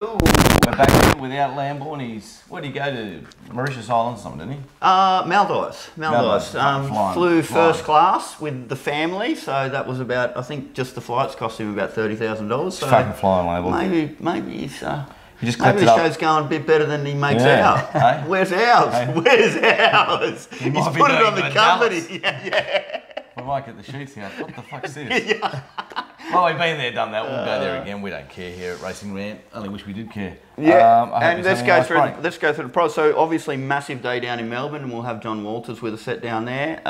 Ooh, we're back here without Lamborn. Where did he go to? Mauritius Islands or something, didn't he? Maldives. Flew first class with the family, so that was about, I think just the flights cost him about $30,000. So fucking flying label. Maybe he's, maybe the show's going a bit better than he makes out. Hey? Where's ours? Hey? Where's ours? He He's might be put it doing on the good company. Dallas. Yeah. We might get the sheets out. What the fuck's this? Well, we've been there, done that. We'll go there again. We don't care here at RacingRant. Only wish we did care. Yeah, and let's go through the pros. So obviously, massive day down in Melbourne, and we'll have John Walters with a set down there.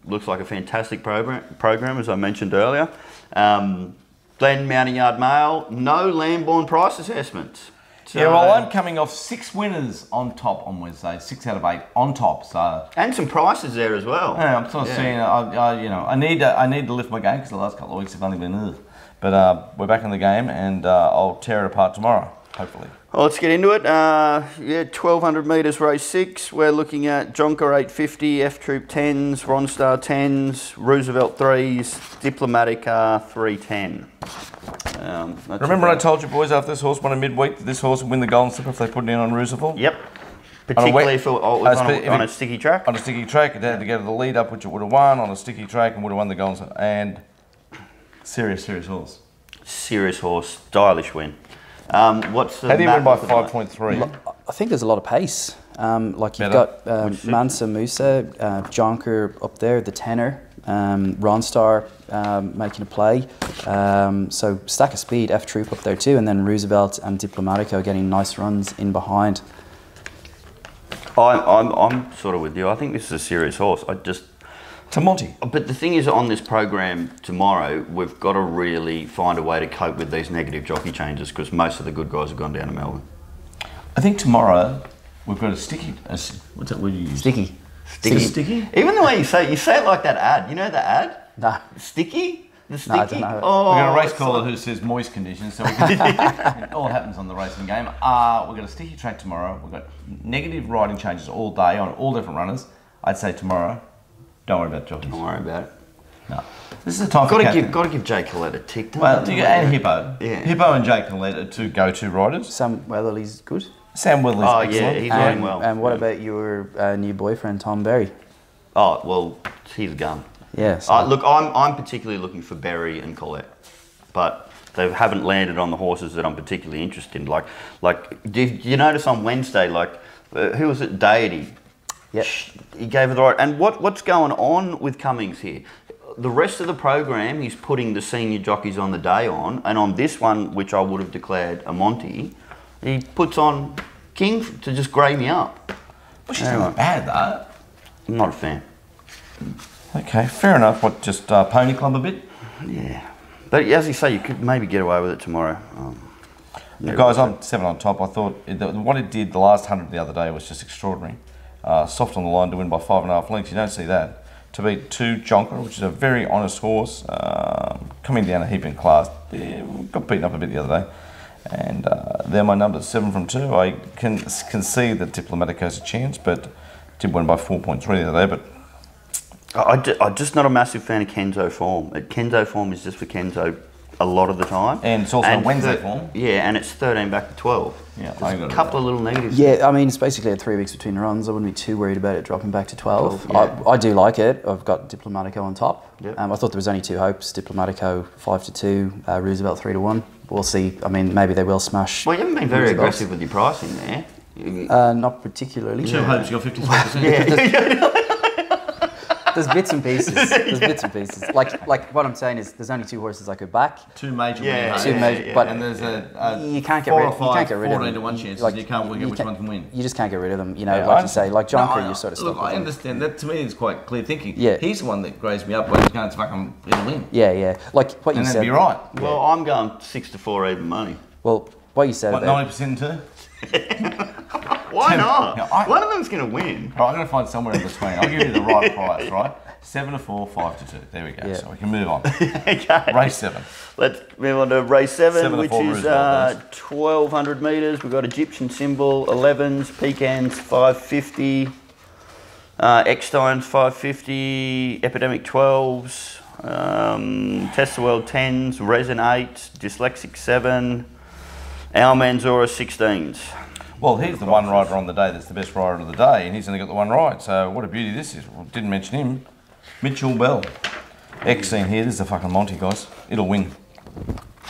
Looks like a fantastic program, as I mentioned earlier. Glen Mounting Yard Mail, no Lamborn price assessments. So, yeah, well, I'm coming off 6 winners on top on Wednesday, 6 out of 8 on top. So and some prices there as well. Yeah, I'm sort of seeing. I need to lift my game because the last couple of weeks have only been ugh. But we're back in the game, and I'll tear it apart tomorrow, hopefully. Well, let's get into it. 1,200 metres race 6. We're looking at Jonker 850, F Troop 10s, Ronstar 10s, Roosevelt 3s, Diplomatica 310. Remember I told you boys after this horse won a midweek that this horse would win the Golden Slipper if they put it in on Roosevelt? Yep. Particularly if it was on a sticky track? On a sticky track, it had to go to the lead up, which it would have won on a sticky track and would have won the Golden Slipper. And serious horse. Serious horse, stylish win. What's the how do you win by 5.3? I think there's a lot of pace. Like you've got Mansa Musa, Jonker up there, the tenor, Ronstar making a play. So stack of speed, F Troop up there too, and then Roosevelt and Diplomatico getting nice runs in behind. I'm sort of with you. I think this is a serious horse. To Monty. But the thing is, on this program tomorrow, we've got to really find a way to cope with these negative jockey changes because most of the good guys have gone down to Melbourne. I think tomorrow we've got a sticky. What's that word you use? Sticky. Sticky? Even the way you say it like that ad. You know the ad? No. Sticky? The sticky? No, I don't know. Oh, we've got a race caller who says moist conditions, so it all happens on the racing game. We've got a sticky track tomorrow. We've got negative riding changes all day on all different runners. I'd say tomorrow, don't worry about jockeys. Don't worry about it. No. This is a time got to give Jay Collette a tick. And Hippo. Yeah. Hippo and Jay Collette are two go-to riders. Sam Weatherly's good. Sam Weatherly's excellent. Yeah, he's doing well. And what about your new boyfriend, Tom Berry? Oh, well, he's a gun. Yeah. So. Look, I'm particularly looking for Berry and Collette, but they haven't landed on the horses that I'm particularly interested in. Like, did you notice on Wednesday, who was it, Deity? Yep. He gave it the right. And what's going on with Cummings here? The rest of the program, he's putting the senior jockeys on the day on, and on this one, which I would have declared a Monty, he puts on King to just grey me up. Well, she's not bad though. I'm not a fan. Okay, fair enough. What, just pony club a bit? Yeah. But as you say, you could maybe get away with it tomorrow. Guys, I'm 7 on top. I thought what it did the last 100 the other day was just extraordinary. Soft on the line to win by 5.5 lengths. You don't see that. To beat 2 Jonker, which is a very honest horse, coming down a heap in class. Got beaten up a bit the other day. And they're my numbers, 7 from 2. I can see that Diplomatic has a chance, but did win by 4.3 the other day. But I'm just not a massive fan of Kenzo form. Kenzo form is just for Kenzo a lot of the time. And it's also Wednesday form. Yeah, and it's 13 back to 12. Yeah, I got a couple of little negatives. Yeah, I mean, it's basically at 3 weeks between runs. I wouldn't be too worried about it dropping back to 12. Yeah. I do like it. I've got Diplomatico on top. Yep. I thought there was only 2 hopes. Diplomatico 5-2, Roosevelt 3-1. We'll see. I mean, maybe they will smash. Well, you haven't been very aggressive with your pricing there. Not particularly. 2 hopes, you got 56%. Yeah. There's bits and pieces. There's bits and pieces. Like what I'm saying is, there's only 2 horses I could back. 2 major Yeah, Two major, but and there's you can't get 4 rid. or 5, You can't get rid of 14 them. to 1 chance. Like, You can't work out which one can win. You just can't get rid of them. You know, Yeah, like you say, like Jonker, you're sort of stuck Look, with I them. understand that. To me, it's quite clear thinking. Yeah. He's the one that grazed me up when he's going to fucking win. Yeah. Like what you And said. then be right. Well, I'm going 6-4 even money. Well, what you said What, about 90% too? Why not? Yeah, One of them's going to win. Right, I'm going to find somewhere in between. I'll give you the right price, right? 7-4, 5-2. There we go. Yeah. So we can move on. Okay. Race 7. Let's move on to race 7, 7 which to 4 is Roosevelt, 1,200 metres. We've got Egyptian Symbol, 11s, Pecans, 550, Ecksteins, 550, Epidemic 12s, Test the World 10s, Resin 8, Dyslexic 7, Our Manzura 16s. Well, he's the one rider on the day that's the best rider of the day, and he's only got the one ride. So what a beauty this is. Well, didn't mention him. Mitchell Bell. X-scene here. This is the fucking Monty, guys. It'll win.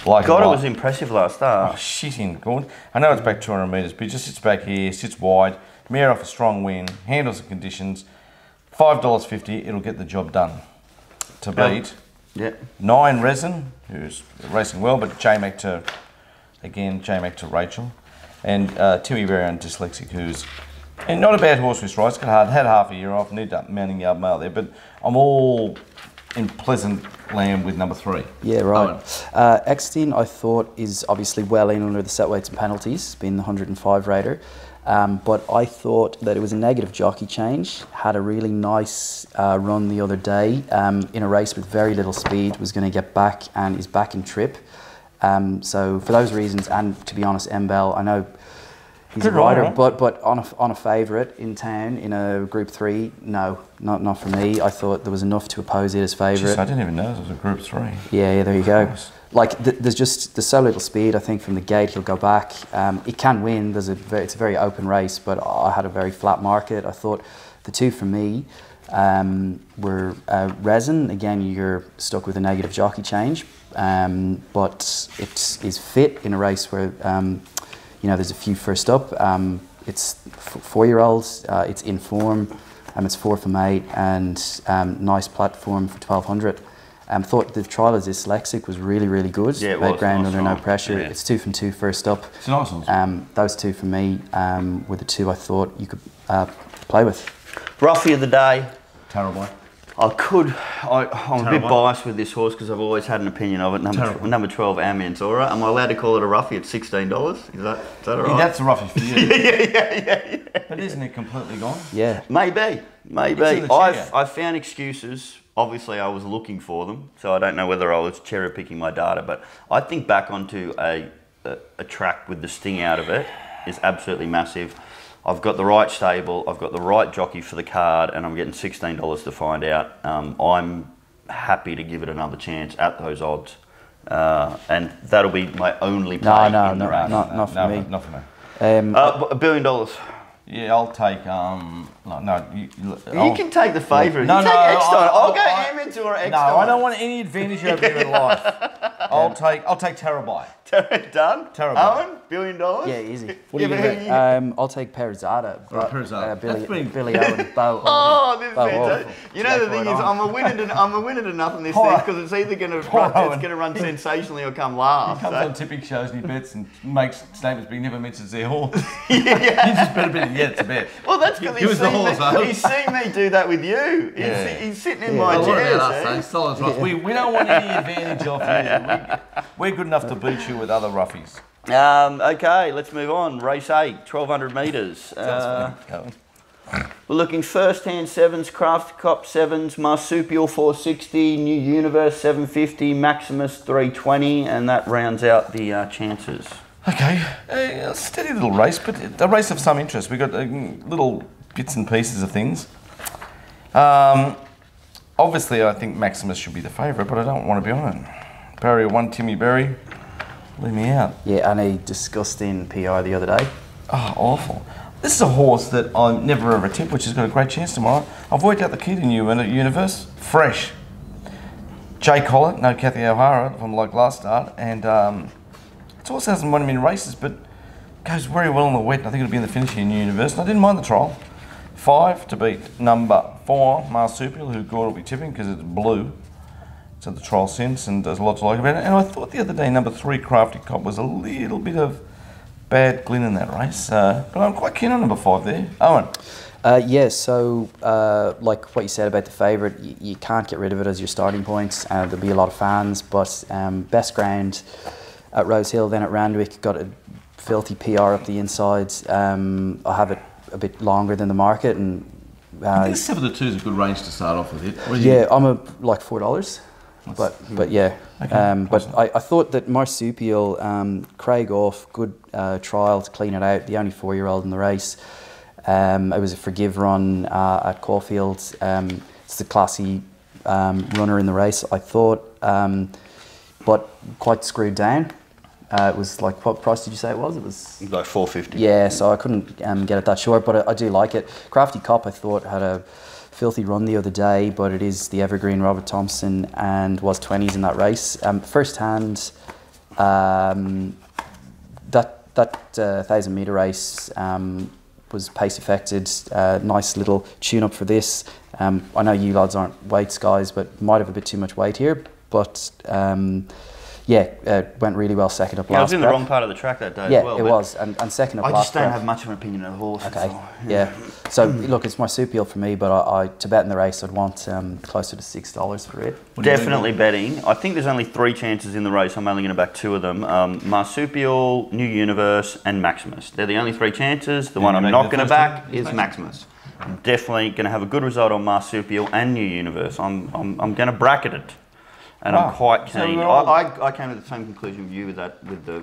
Like God, it was impressive last start. Oh, shit in good. I know it's back 200 metres, but he just sits back here, sits wide, mare off a strong wind, handles the conditions. $5.50, it'll get the job done. To beat 9 Resin, who's racing well, but J-Mac to Rachel. And Timmy Berrien, Dyslexic, who's not a bad horse this rides. Had half a year off, need that mounting yard mail there, but I'm all in pleasant land with number 3. Yeah, right. Extin, I thought, is obviously well in under the set weights and penalties, being the 105 raider. But I thought that it was a negative jockey change. Had a really nice run the other day in a race with very little speed. Was going to get back and is back in trip. So for those reasons, and to be honest, Mbell, I know he's a rider, but on a favourite in town in a Group 3, no, not for me. I thought there was enough to oppose it as favourite. I didn't even know it was a Group 3. Yeah, there you go. Like there's so little speed. I think from the gate he'll go back. It can win. It's a very open race, but I had a very flat market. I thought the two for me were Resin. Again, you're stuck with a negative jockey change, but it is fit in a race where there's a few first up. It's 4-year-olds. It's in form. It's 4 from 8 and nice platform for 1200. Thought the trial as Dyslexic was really, really good. Yeah, it Made was ground nice under no one. pressure. Yeah. It's 2 from 2 first up. It's a nice one. Those two for me were the two I thought you could play with. Roughie of the day. Terrible. I'm a bit biased with this horse because I've always had an opinion of it. Number 12, Our Manzura. Am I allowed to call it a roughie at $16? Is that all right? Yeah, that's a roughie for you. yeah. But isn't it completely gone? Yeah. Maybe. It's I've found excuses. Obviously, I was looking for them, so I don't know whether I was cherry picking my data. But I think back onto a track with the sting out of it is absolutely massive. I've got the right stable, I've got the right jockey for the card, and I'm getting $16 to find out. I'm happy to give it another chance at those odds, and that'll be my only play. Not for me. Not for me. $1 billion. Yeah, I'll take. You can take the favourite. No, you no, take Eckstein. I'll go I- Our Manzura Eckstein. No, I don't want any advantage over you in life. I'll take Terabyte. Done. Terrible. Owen, $1 billion. Yeah, easy. What do you think? I'll take Perzada. Right, Perzada. Billy Owen. Bo. Oh, this is Bo fantastic. You know the thing is, I'm a winner to nothing this thing because it's either going to run sensationally or come last. He comes on tipping shows and he bets and makes statements, but he never mentions their horse. You just bet a bit. Yeah, it's a bet. Well, that's because he's seen me do that with you. He's sitting in my chair. We don't want any advantage off you. We're good enough to beat you with other roughies. Okay, let's move on. Race 8, 1200 metres. We're looking first-hand 7s, Craft Cop 7s, Marsupial 460, New Universe 750, Maximus 320, and that rounds out the chances. Okay, a steady little race, but a race of some interest. We've got little bits and pieces of things. Obviously, I think Maximus should be the favourite, but I don't want to be on it. Barrier 1, Timmy Berry, leave me out. Yeah, and a disgusting PI the other day. Oh, awful. This is a horse that I never ever tipped, which has got a great chance tomorrow. I've worked out the kid in Universe, fresh. Jay Collett, no Kathy O'Hara from like last start, and it also hasn't won him in races, but goes very well in the wet. I think it'll be in the finish here in Universe, and I didn't mind the trial. 5 to beat number 4, Marsupial, who Gord will be tipping because it's blue. It's had the trial since and there's a lot to like about it. And I thought the other day number 3, Crafty Cop, was a little bit of bad glint in that race. But I'm quite keen on number 5 there. Owen. So like what you said about the favourite, you can't get rid of it as your starting points. There'll be a lot of fans, but best ground at Rose Hill, then at Randwick, got a filthy PR up the inside. I have it a bit longer than the market, and I think 7 to 2 is a good range to start off with it. Yeah, I'm like $4. But yeah, okay. But I thought that Marsupial, Craig off, good trial to clean it out, the only 4-year-old in the race. It was a forgive run at Caulfield. It's the classy runner in the race, I thought, but quite screwed down. It was like, what price did you say it was? It was like $4.50. Yeah, so I couldn't get it that short, but I do like it. Crafty Cop, I thought, had a filthy run the other day, but it is the evergreen Robert Thompson and was 20s in that race. First hand, that 1,000 metre race was pace affected. Nice little tune up for this. I know you lads aren't weights guys, but might have a bit too much weight here. But went really well second up last. I was in the wrong part of the track that day as well. Yeah, it was. And second up last. I just don't have much of an opinion of the horse. Okay, yeah. So, look, it's marsupial for me, but to bet in the race, I'd want closer to $6 for it. Definitely betting. I think there's only 3 chances in the race. I'm only going to back 2 of them. Marsupial, New Universe, and Maximus. They're the only 3 chances. The one I'm not going to back is Maximus. I'm definitely going to have a good result on Marsupial and New Universe. I'm going to bracket it. And I'm quite keen. I came to the same conclusion with you with the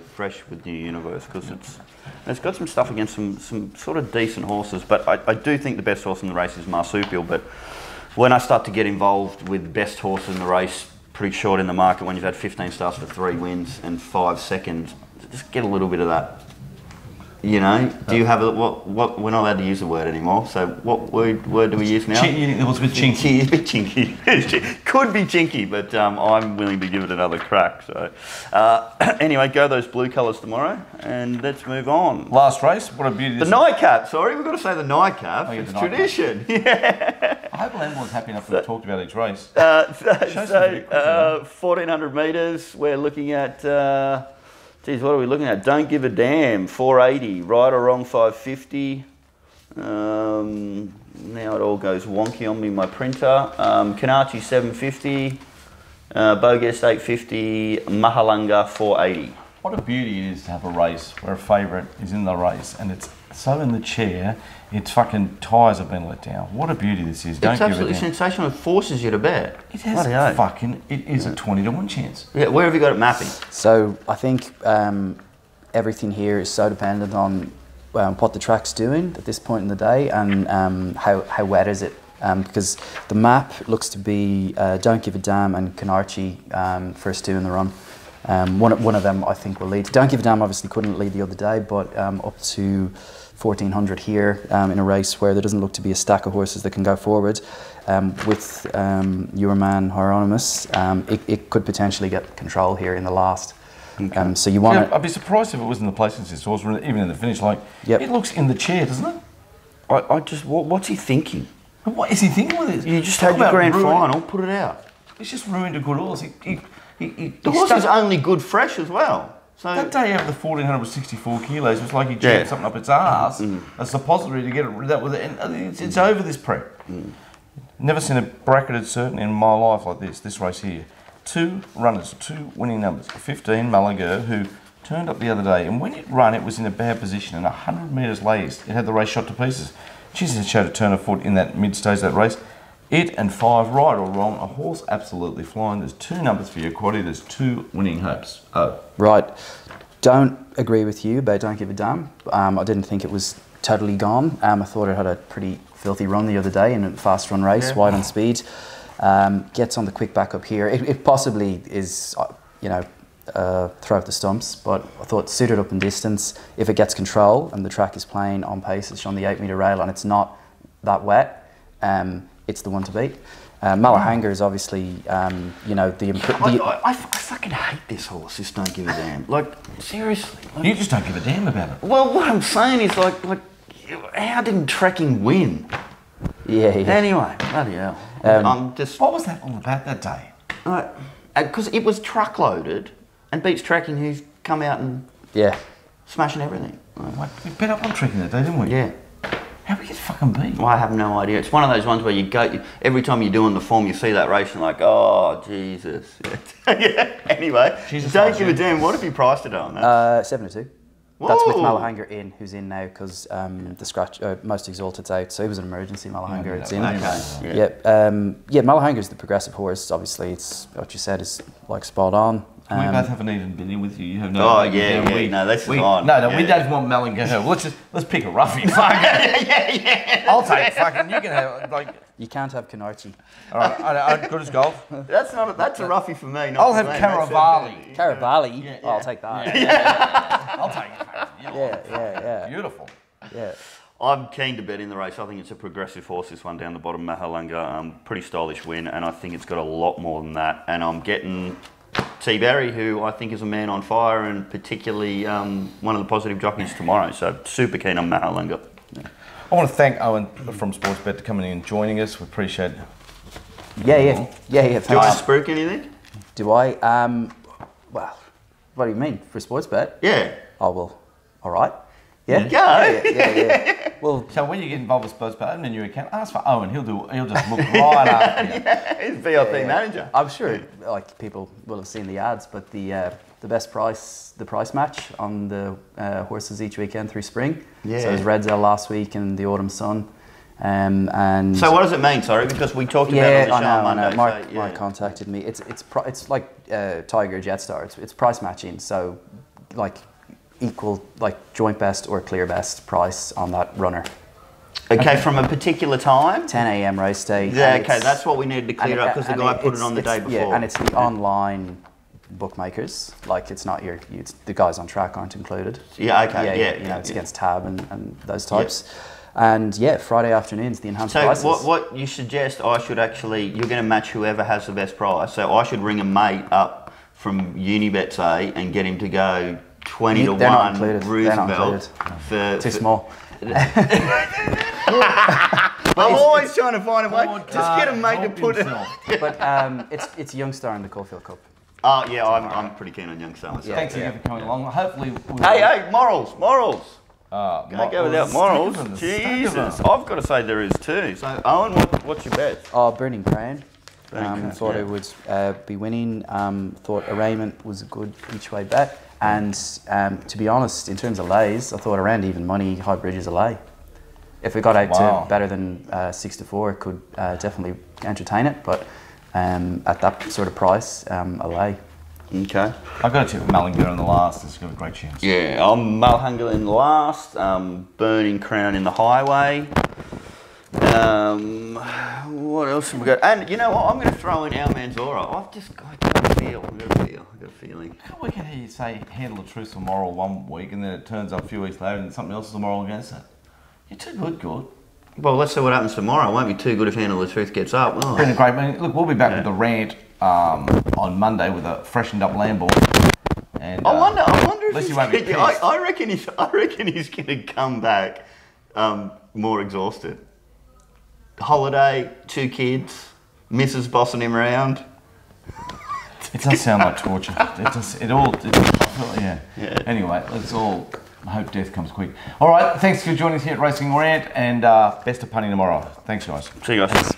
New Universe, because it's got some stuff against some sort of decent horses. But I do think the best horse in the race is Marsupial. But when I start to get involved with best horse in the race, pretty short in the market, when you've had 15 starts for 3 wins and 5 seconds, just get a little bit of that. You know, do you have what? We're not allowed to use the word anymore. So, what word do we use now? It was a bit chinky. A bit chinky. Could be chinky, but I'm willing to give it another crack. So, anyway, go those blue colours tomorrow, and let's move on. Last race, what a beauty! The nightcap. Sorry, we've got to say the nightcap. It's tradition. Yeah. I hope Len was happy enough to have talked about each race. 1,400 metres. We're looking at. Geez, what are we looking at? Don't Give a Damn, 480. Right or Wrong, 550. Now it all goes wonky on me, my printer. Kanachi, 750. Bogus, 850. Mahalanga, 480. What a beauty it is to have a race where a favourite is in the race and it's so in the chair, its fucking tyres have been let down. What a beauty this is. It's absolutely sensational. It forces you to bet. It has it is a 20 to 1 chance. Yeah, where have you got it mapping? So I think everything here is so dependent on what the track's doing at this point in the day and how wet is it. Because the map looks to be Don't Give a Damn and Canarchi first 2 in the run. One of them I think will lead. Don't Give a Damn obviously couldn't lead the other day, but up to 1,400 here in a race where there doesn't look to be a stack of horses that can go forward. With your man Hieronymus, it could potentially get control here in the last. Okay. So you want to... I'd be surprised if it was in the placings this horse, even in the finish. Like, it looks in the chair, doesn't it? What's he thinking? What is he thinking with this? You just had your grand final, put it out. It's just ruined a good horse. The horse is only good fresh as well. So that day out of the 1,400 was 64 kilos. It was like he jammed something up its arse, a suppository to get it that with it. And it's over this prep. Never seen a bracketed certainly in my life like this race here. 2 runners, 2 winning numbers. 15 Malaga, who turned up the other day, and when it ran, it was in a bad position, and 100 metres later, it had the race shot to pieces. Jesus, it showed a turn of foot in that mid-stage of that race. It and 5, right or wrong, a horse absolutely flying. There's 2 numbers for your quaddy. There's 2 winning hopes. Right. Don't agree with you about Don't Give a Damn. I didn't think it was totally gone. I thought it had a pretty filthy run the other day in a fast run race, wide on speed. Gets on the quick back up here. It possibly is, throw out the stumps, but I thought suited up in distance. If it gets control and the track is playing on pace, it's on the 8 metre rail and it's not that wet, it's the one to beat. Malahanger is obviously, I fucking hate this horse, this Don't Give a Damn. Like, seriously. Like, you just don't give a damn about it. Well, what I'm saying is, like, how didn't Trekking win? Yeah. Anyway, bloody hell. What was that all about that day? Because it was truckloaded and beats Trekking, who's come out and smashing everything. We bet up on Trekking that day, didn't we? Yeah. How we get fucking beat? Well, I have no idea. It's one of those ones where you go, every time you're doing the form, you see that race and you're like, oh, Jesus. Anyway, Don't Give a Damn. What have you priced it on? 7-2. That's with Malahanger in, who's in now because the scratch, Most Exalted's out, so it was an emergency. Malahanger, it's in. Okay. Malahanger's the progressive horse. Obviously, it's what you said is like spot on. We both have an even bidding with you. You have no. Oh no, this is on. No, we don't want Mel and go. Let's pick a roughie. yeah. I'll take fucking. You can have like. You can't have Canarchi. All right, good as gold. That's a roughie for me. I'll have Caravalli. Caravalli? Yeah. Oh, I'll take that. Yeah. I'll take it. Yeah. Beautiful. Yeah. I'm keen to bet in the race. I think it's a progressive horse, this one down the bottom, Mahalunga. Pretty stylish win, and I think it's got a lot more than that. And I'm getting T. Barry, who I think is a man on fire, and particularly one of the positive jockeys tomorrow. So super keen on Mahalunga. Yeah. I want to thank Owen from Sportsbet for coming in and joining us. We appreciate it. Yeah. Do you want to spruik anything? Do I? Well, what do you mean? For Sportsbet? Yeah. Oh, well, all right. Yeah. Yeah. Well, so when you get involved with Sportsbet, open a new account, ask for Owen. He'll just look right after you. He's VIP manager. I'm sure, like, people will have seen the ads, but the best price, the price match on the horses each weekend through spring. Yeah. So it was Redzel last week and the Autumn Sun. And so what does it mean? Sorry, because we talked about it on the show on Monday. Mark contacted me. It's like Tiger Jetstar. It's price matching. So like equal, like joint best or clear best price on that runner. Okay, from a particular time? 10 a.m. race day. Yeah, okay, that's what we needed to clear up because the guy put it on the day before. Yeah, and it's the online bookmakers. Like it's not it's the guys on track aren't included. Yeah, okay, yeah. You know, it's against Tab and those types. Yep. And yeah, Friday afternoons, the enhanced prices. So what you suggest I should actually, you're going to match whoever has the best price. So I should ring a mate up from Unibet, say, and get him to go 20 to 1 Roosevelt for too small. I'm always trying to find a way. Just get a mate to put it. But it's Youngstar in the Caulfield Cup. Oh yeah, I'm pretty keen on Youngstar myself. Thanks again for coming along. Hopefully. Hey, morals. Can't go without morals. Jesus, I've got to say there is too. So Owen, what's your bet? Oh, Burning Crown. Thought it would be winning. Thought arraignment was a good each way bet. And to be honest, in terms of lays, I thought around even money, High Bridge is a lay. If it got out to better than 6 to 4, it could definitely entertain it. But at that sort of price, a lay. Okay. I've got to tip Mahalunga in the last. It's got a great chance. Yeah, I'm Mahalunga in the last. Burning Crown in the highway. What else have we got? And you know what? I'm going to throw in our Manzora. I got a feeling. How we can hear you say handle the truth for moral one week and then it turns up a few weeks later and something else is the moral against it? You're too good, God. Well, let's see what happens tomorrow. It won't be too good if Handle the Truth gets up. Oh. Been a great meeting. Look, we'll be back with the rant on Monday with a freshened up Lamborn. And I wonder if you won't be pissed. I reckon he's going to come back more exhausted. Holiday, 2 kids, Mrs. bossing him around. It does sound like torture. Yeah. Anyway, let's all hope death comes quick. All right, thanks for joining us here at Racing Rant, and best of punting tomorrow. Thanks, guys. See you guys.